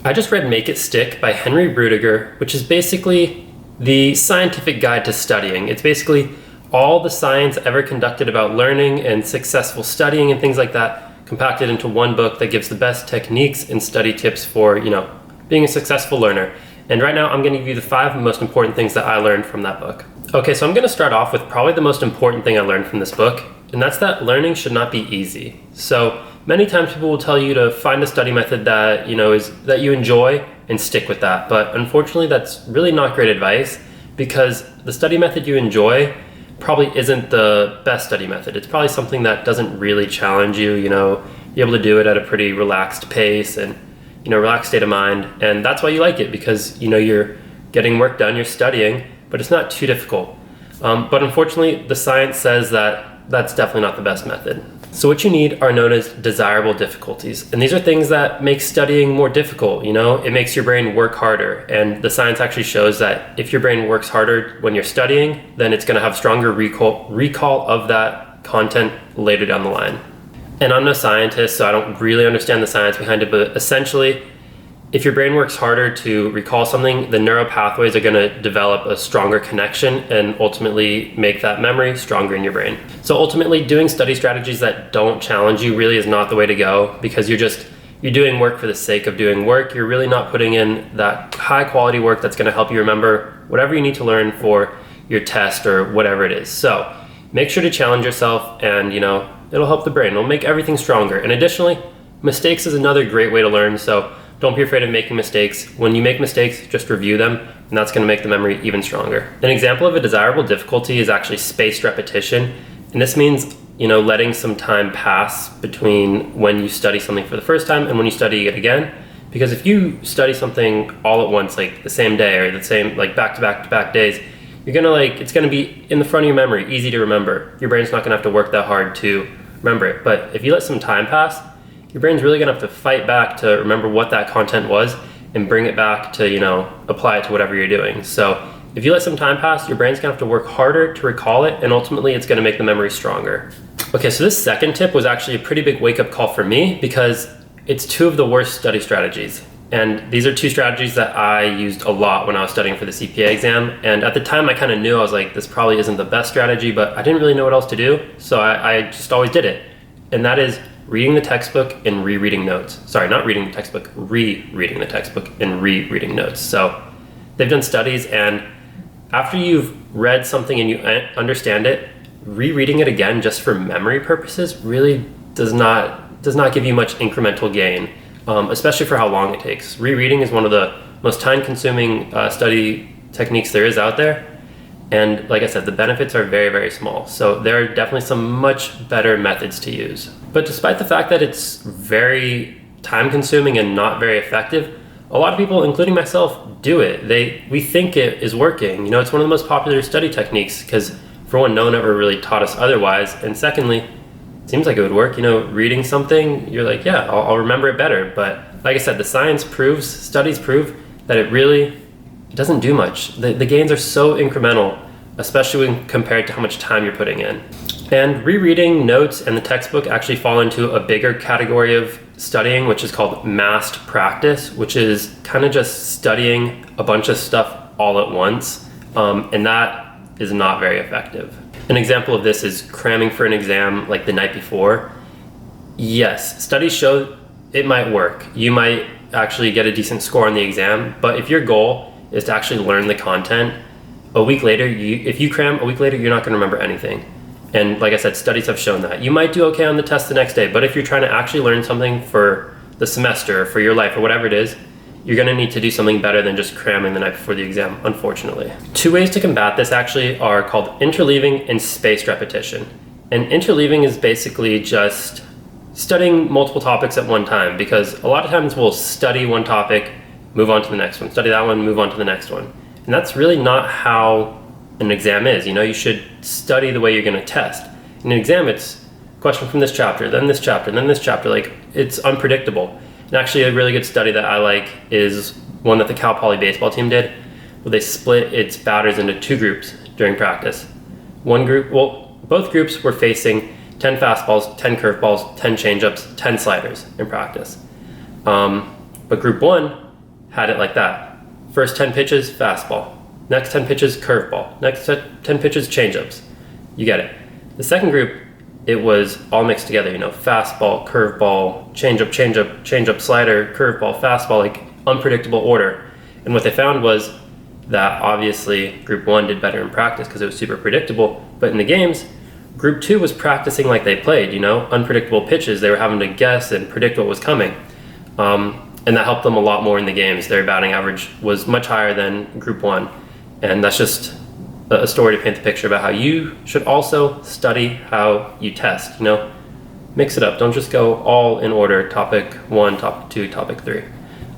I just read Make It Stick by Henry Rudiger, which is basically the scientific guide to studying. It's basically all the science ever conducted about learning and successful studying and things like that compacted into one book that gives the best techniques and study tips for, being a successful learner. And right now I'm going to give you the 5 most important things that I learned from that book. Okay, so I'm going to start off with probably the most important thing I learned from this book, and that's that learning should not be easy. So many times people will tell you to find a study method that, that you enjoy and stick with that. But unfortunately, that's really not great advice, because the study method you enjoy probably isn't the best study method. It's probably something that doesn't really challenge you, you're able to do it at a pretty relaxed pace and, relaxed state of mind. And that's why you like it, because, you're getting work done, you're studying, but it's not too difficult. But unfortunately, the science says that that's definitely not the best method. So what you need are known as desirable difficulties. And these are things that make studying more difficult, It makes your brain work harder. And the science actually shows that if your brain works harder when you're studying, then it's going to have stronger recall of that content later down the line. And I'm no scientist, so I don't really understand the science behind it, but essentially, if your brain works harder to recall something, the neural pathways are going to develop a stronger connection and ultimately make that memory stronger in your brain. So ultimately, doing study strategies that don't challenge you really is not the way to go, because you're doing work for the sake of doing work. You're really not putting in that high quality work that's going to help you remember whatever you need to learn for your test or whatever it is. So make sure to challenge yourself, and it'll help the brain. It'll make everything stronger. And additionally, mistakes is another great way to learn. So don't be afraid of making mistakes. When you make mistakes, just review them, and that's going to make the memory even stronger. An example of a desirable difficulty is actually spaced repetition. And this means, letting some time pass between when you study something for the first time and when you study it again. Because if you study something all at once, like the same day or the same, like back to back to back days, it's going to be in the front of your memory, easy to remember. Your brain's not going to have to work that hard to remember it. But if you let some time pass, your brain's really going to have to fight back to remember what that content was and bring it back to, apply it to whatever you're doing. So if you let some time pass, your brain's going to have to work harder to recall it, and ultimately it's going to make the memory stronger. Okay, so this second tip was actually a pretty big wake-up call for me, because it's 2 of the worst study strategies. And these are 2 strategies that I used a lot when I was studying for the CPA exam. And at the time I kind of knew, I was like, this probably isn't the best strategy, but I didn't really know what else to do. So I just always did it. And that is reading the textbook and rereading notes. Sorry, not reading the textbook, rereading the textbook and rereading notes. So they've done studies, and after you've read something and you understand it, rereading it again just for memory purposes really does not give you much incremental gain, especially for how long it takes. Rereading is one of the most time-consuming study techniques there is out there. And like I said, the benefits are very, very small. So there are definitely some much better methods to use. But despite the fact that it's very time consuming and not very effective, a lot of people, including myself, do it. We think it is working. It's one of the most popular study techniques because, for one, no one ever really taught us otherwise. And secondly, it seems like it would work. Reading something, you're like, yeah, I'll remember it better. But like I said, the studies prove that it doesn't do much. The gains are so incremental, especially when compared to how much time you're putting in. And rereading notes and the textbook actually fall into a bigger category of studying, which is called massed practice, which is kind of just studying a bunch of stuff all at once. And that is not very effective. An example of this is cramming for an exam like the night before. Yes, studies show it might work. You might actually get a decent score on the exam, but if your goal is to actually learn the content, a week later, if you cram a week later, you're not going to remember anything. And like I said, studies have shown that. You might do okay on the test the next day, but if you're trying to actually learn something for the semester, for your life, or whatever it is, you're going to need to do something better than just cramming the night before the exam, unfortunately. 2 ways to combat this actually are called interleaving and spaced repetition. And interleaving is basically just studying multiple topics at one time, because a lot of times we'll study one topic, move on to the next one, study that one, move on to the next one. And that's really not how an exam is. You should study the way you're going to test. In an exam, it's question from this chapter, then this chapter, then this chapter. Like, it's unpredictable. And actually, a really good study that I like is one that the Cal Poly baseball team did, where they split its batters into 2 groups during practice. Both groups were facing 10 fastballs, 10 curveballs, 10 changeups, 10 sliders in practice. But group 1 had it like that. First 10 pitches, fastball. Next 10 pitches, curveball. Next 10 pitches, changeups. You get it. The second group, it was all mixed together, fastball, curveball, changeup, slider, curveball, fastball, like unpredictable order. And what they found was that obviously group 1 did better in practice because it was super predictable, but in the games, group 2 was practicing like they played, unpredictable pitches. They were having to guess and predict what was coming. And that helped them a lot more in the games. Their batting average was much higher than group 1. And that's just a story to paint the picture about how you should also study how you test, Mix it up. Don't just go all in order, topic 1, topic 2, topic 3.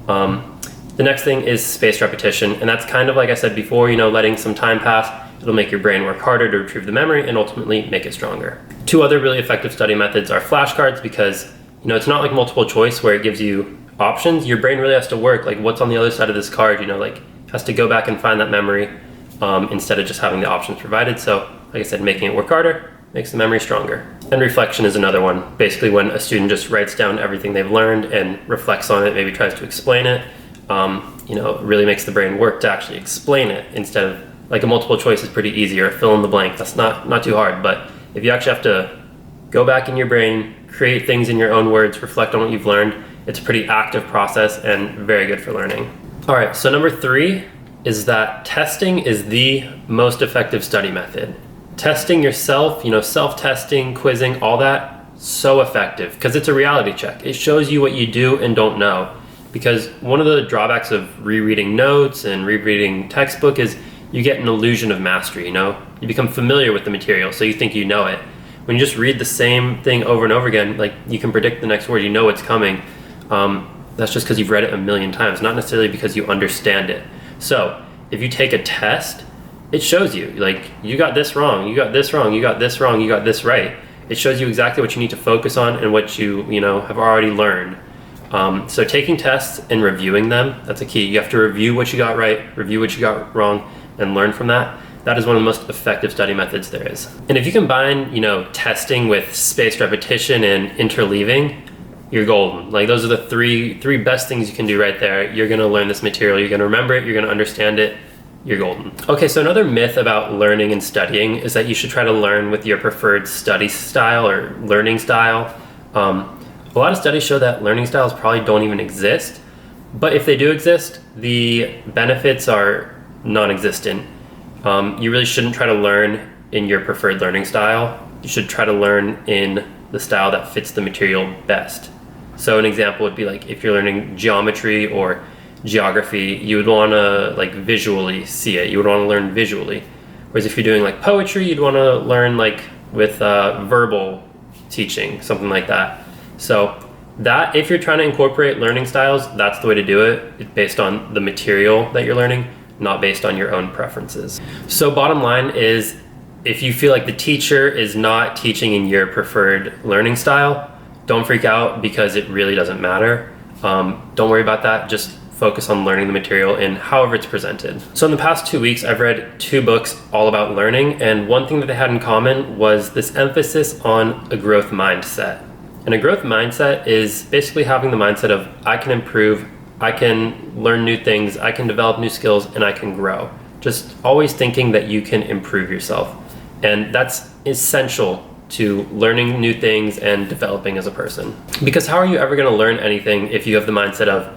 The next thing is spaced repetition, and that's kind of like I said before, letting some time pass. It'll make your brain work harder to retrieve the memory and ultimately make it stronger. 2 other really effective study methods are flashcards because, it's not like multiple choice where it gives you options. Your brain really has to work, like what's on the other side of this card, has to go back and find that memory instead of just having the options provided. So, like I said, making it work harder makes the memory stronger. And reflection is another one. Basically, when a student just writes down everything they've learned and reflects on it, maybe tries to explain it, it really makes the brain work to actually explain it instead of like a multiple choice is pretty easy, or fill in the blank. That's not too hard. But if you actually have to go back in your brain, create things in your own words, reflect on what you've learned, it's a pretty active process and very good for learning. All right, so number 3 is that testing is the most effective study method. Testing yourself, self-testing, quizzing, all that, so effective because it's a reality check. It shows you what you do and don't know. Because one of the drawbacks of rereading notes and rereading textbook is you get an illusion of mastery, You become familiar with the material, so you think you know it. When you just read the same thing over and over again, like you can predict the next word, you know what's coming. That's just because you've read it a million times, not necessarily because you understand it. So if you take a test, it shows you, like, you got this wrong, you got this wrong, you got this wrong, you got this right. It shows you exactly what you need to focus on and what you have already learned. So taking tests and reviewing them, that's a key. You have to review what you got right, review what you got wrong, and learn from that. That is one of the most effective study methods there is. And if you combine, testing with spaced repetition and interleaving, you're golden. Like those are the three best things you can do right there. You're gonna learn this material, you're gonna remember it, you're gonna understand it, you're golden. Okay, so another myth about learning and studying is that you should try to learn with your preferred study style or learning style. A lot of studies show that learning styles probably don't even exist, but if they do exist, the benefits are non-existent. You really shouldn't try to learn in your preferred learning style. You should try to learn in the style that fits the material best. So an example would be like if you're learning geometry or geography, you would want to like visually see it. You would want to learn visually. Whereas if you're doing like poetry, you'd want to learn like with verbal teaching, something like that. So that if you're trying to incorporate learning styles, that's the way to do it. It's based on the material that you're learning, not based on your own preferences. So bottom line is, if you feel like the teacher is not teaching in your preferred learning style, don't freak out because it really doesn't matter. Don't worry about that. Just focus on learning the material and however it's presented. So in the past 2 weeks, I've read 2 books all about learning, and one thing that they had in common was this emphasis on a growth mindset. And a growth mindset is basically having the mindset of I can improve, I can learn new things, I can develop new skills, and I can grow. Just always thinking that you can improve yourself. And that's essential to learning new things and developing as a person. Because how are you ever going to learn anything if you have the mindset of,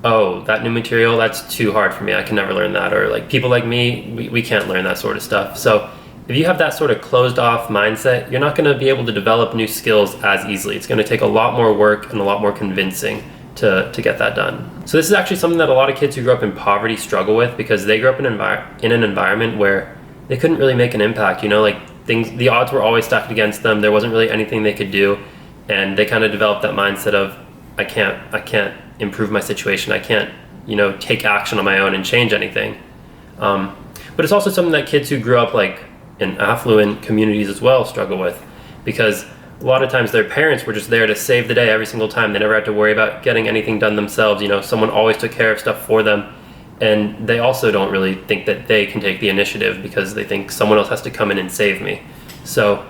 oh, that new material, that's too hard for me, I can never learn that. Or like people like me, we can't learn that sort of stuff. So if you have that sort of closed off mindset, you're not going to be able to develop new skills as easily. It's going to take a lot more work and a lot more convincing to get that done. So this is actually something that a lot of kids who grew up in poverty struggle with because they grew up in an environment where they couldn't really make an impact, like the odds were always stacked against them. There wasn't really anything they could do. And they kind of developed that mindset of, I can't improve my situation. I can't, take action on my own and change anything. But it's also something that kids who grew up like in affluent communities as well struggle with, because a lot of times their parents were just there to save the day every single time. They never had to worry about getting anything done themselves. Someone always took care of stuff for them. And they also don't really think that they can take the initiative because they think someone else has to come in and save me. So,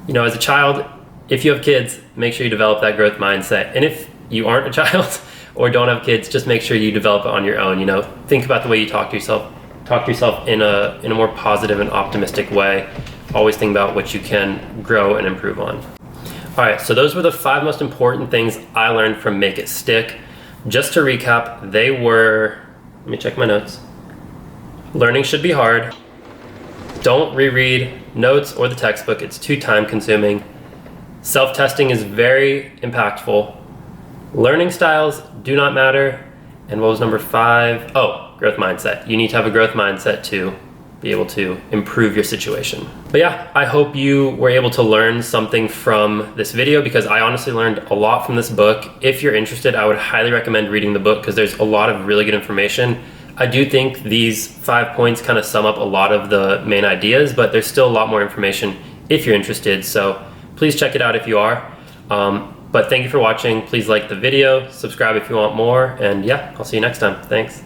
as a child, if you have kids, make sure you develop that growth mindset. And if you aren't a child or don't have kids, just make sure you develop it on your own. You know, think about the way you talk to yourself in a more positive and optimistic way. Always think about what you can grow and improve on. All right, so those were the 5 most important things I learned from Make It Stick. Just to recap, they were, let me check my notes. Learning should be hard. Don't reread notes or the textbook, it's too time consuming. Self-testing is very impactful. Learning styles do not matter. And what was number 5? Oh, growth mindset. You need to have a growth mindset to be able to improve your situation. But yeah, I hope you were able to learn something from this video, because I honestly learned a lot from this book. If you're interested, I would highly recommend reading the book because there's a lot of really good information. I do think these 5 points kind of sum up a lot of the main ideas, but there's still a lot more information if you're interested. So please check it out if you are. But thank you for watching. Please like the video, subscribe if you want more, and yeah, I'll see you next time. Thanks.